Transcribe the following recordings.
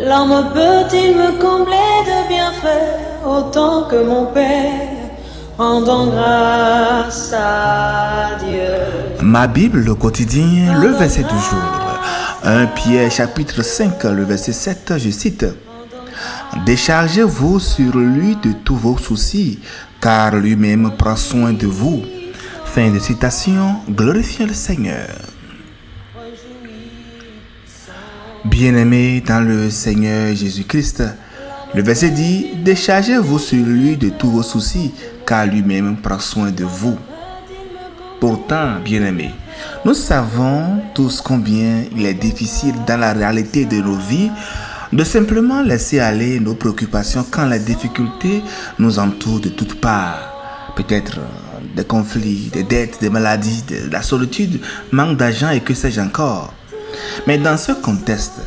L'homme peut-il me combler de bienfaits autant que mon Père? Rendons grâce à Dieu. Ma Bible, le quotidien, le verset du jour. 1 Pierre chapitre 5, le verset 7, je cite. Déchargez-vous sur lui de tous vos soucis, car lui-même prend soin de vous. Fin de citation, glorifions le Seigneur. Bien-aimés dans le Seigneur Jésus-Christ, le verset dit, déchargez-vous sur lui de tous vos soucis, car lui-même prend soin de vous. Pourtant, bien-aimés, nous savons tous combien il est difficile dans la réalité de nos vies de simplement laisser aller nos préoccupations quand les difficultés nous entourent de toutes parts. Peut-être des conflits, des dettes, des maladies, de la solitude, manque d'argent et que sais-je encore. Mais dans ce contexte,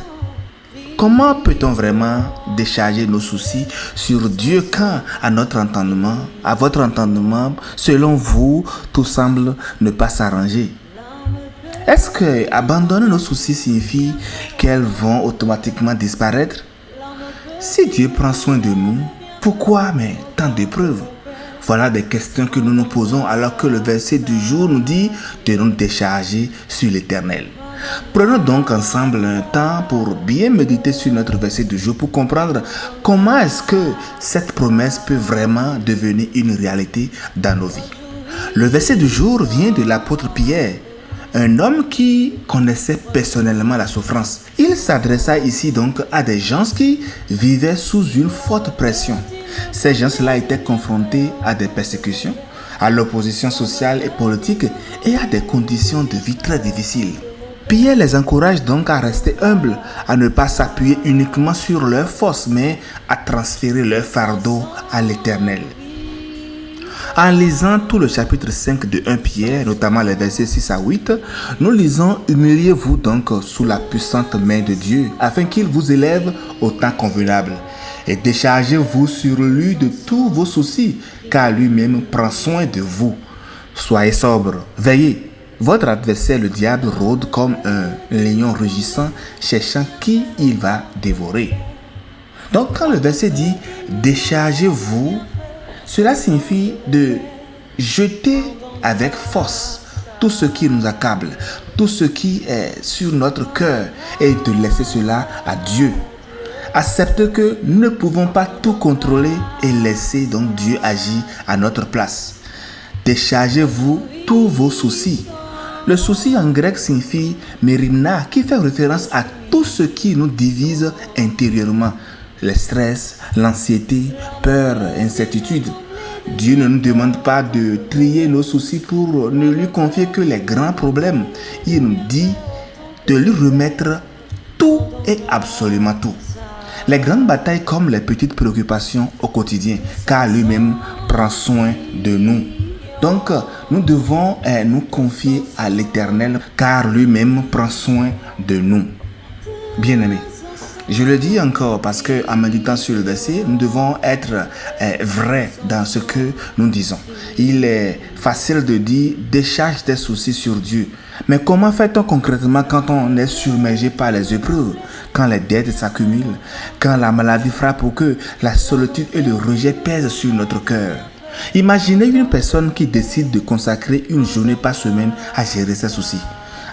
comment peut-on vraiment décharger nos soucis sur Dieu quand, à notre entendement, à votre entendement, selon vous, tout semble ne pas s'arranger? Est-ce que abandonner nos soucis signifie qu'elles vont automatiquement disparaître? Si Dieu prend soin de nous, pourquoi tant d'épreuves? Voilà des questions que nous nous posons alors que le verset du jour nous dit de nous décharger sur l'Éternel. Prenons donc ensemble un temps pour bien méditer sur notre verset du jour pour comprendre comment est-ce que cette promesse peut vraiment devenir une réalité dans nos vies. Le verset du jour vient de l'apôtre Pierre, un homme qui connaissait personnellement la souffrance. Il s'adressa ici donc à des gens qui vivaient sous une forte pression. Ces gens-là étaient confrontés à des persécutions, à l'opposition sociale et politique et à des conditions de vie très difficiles. Pierre les encourage donc à rester humbles, à ne pas s'appuyer uniquement sur leurs forces, mais à transférer leur fardeau à l'Éternel. En lisant tout le chapitre 5 de 1 Pierre, notamment les versets 6 à 8, nous lisons « Humiliez-vous donc sous la puissante main de Dieu, afin qu'il vous élève au temps convenable. Et déchargez-vous sur lui de tous vos soucis, car lui-même prend soin de vous. Soyez sobres, veillez. Votre adversaire, le diable, rôde comme un lion rugissant, cherchant qui il va dévorer. » Donc quand le verset dit « Déchargez-vous », cela signifie de jeter avec force tout ce qui nous accable, tout ce qui est sur notre cœur et de laisser cela à Dieu. Acceptez que nous ne pouvons pas tout contrôler et laisser donc Dieu agir à notre place. Déchargez-vous tous vos soucis. Le souci en grec signifie mérina, qui fait référence à tout ce qui nous divise intérieurement. Le stress, l'anxiété, peur, incertitude. Dieu ne nous demande pas de trier nos soucis pour ne lui confier que les grands problèmes. Il nous dit de lui remettre tout et absolument tout. Les grandes batailles comme les petites préoccupations au quotidien, car lui-même prend soin de nous. Donc, nous devons nous confier à l'Éternel, car lui-même prend soin de nous. Bien-aimés, je le dis encore parce qu'en méditant sur le verset, nous devons être vrais dans ce que nous disons. Il est facile de dire « décharge tes soucis sur Dieu ». Mais comment fait-on concrètement quand on est submergé par les épreuves, quand les dettes s'accumulent, quand la maladie frappe ou que la solitude et le rejet pèsent sur notre cœur? Imaginez une personne qui décide de consacrer une journée par semaine à gérer ses soucis.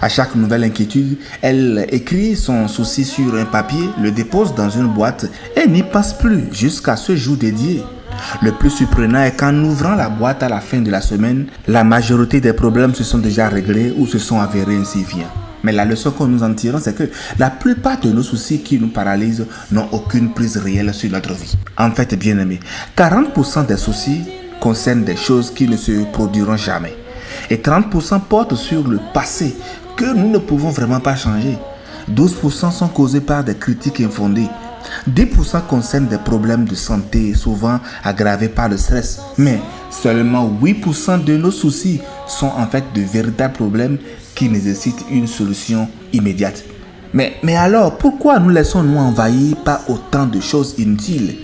À chaque nouvelle inquiétude, elle écrit son souci sur un papier, le dépose dans une boîte et n'y pense plus jusqu'à ce jour dédié. Le plus surprenant est qu'en ouvrant la boîte à la fin de la semaine, la majorité des problèmes se sont déjà réglés ou se sont avérés insignifiants. Mais la leçon que nous en tirons, c'est que la plupart de nos soucis qui nous paralysent n'ont aucune prise réelle sur notre vie. En fait, bien aimés, 40% des soucis concernent des choses qui ne se produiront jamais. Et 30% portent sur le passé que nous ne pouvons vraiment pas changer. 12% sont causés par des critiques infondées. 10% concernent des problèmes de santé, souvent aggravés par le stress. Mais seulement 8% de nos soucis sont en fait de véritables problèmes qui nécessitent une solution immédiate. Mais alors, pourquoi nous laissons-nous envahir par autant de choses inutiles?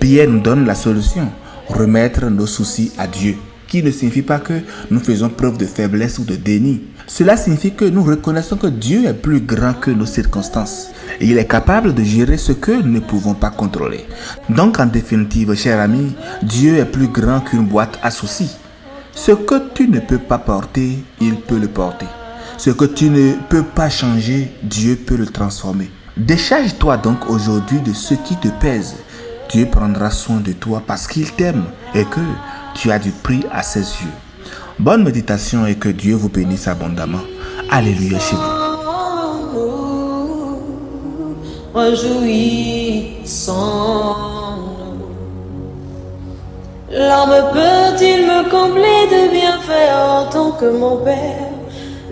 Pierre nous donne la solution. Remettre nos soucis à Dieu, qui ne signifie pas que nous faisons preuve de faiblesse ou de déni. Cela signifie que nous reconnaissons que Dieu est plus grand que nos circonstances. Et il est capable de gérer ce que nous ne pouvons pas contrôler. Donc en définitive, cher ami, Dieu est plus grand qu'une boîte à soucis. Ce que tu ne peux pas porter, il peut le porter. Ce que tu ne peux pas changer, Dieu peut le transformer. Décharge-toi donc aujourd'hui de ce qui te pèse. Dieu prendra soin de toi parce qu'il t'aime et que tu as du prix à ses yeux. Bonne méditation et que Dieu vous bénisse abondamment. Alléluia chez vous. Réjouissons-nous. L'homme peut-il me combler de bienfaits autant que mon Père?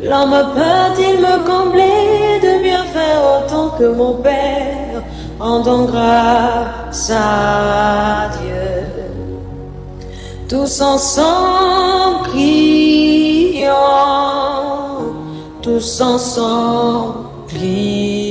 L'homme peut-il me combler de bienfaits autant que mon Père? Rendons grâce à Dieu. Tous ensemble crions, tous ensemble crions.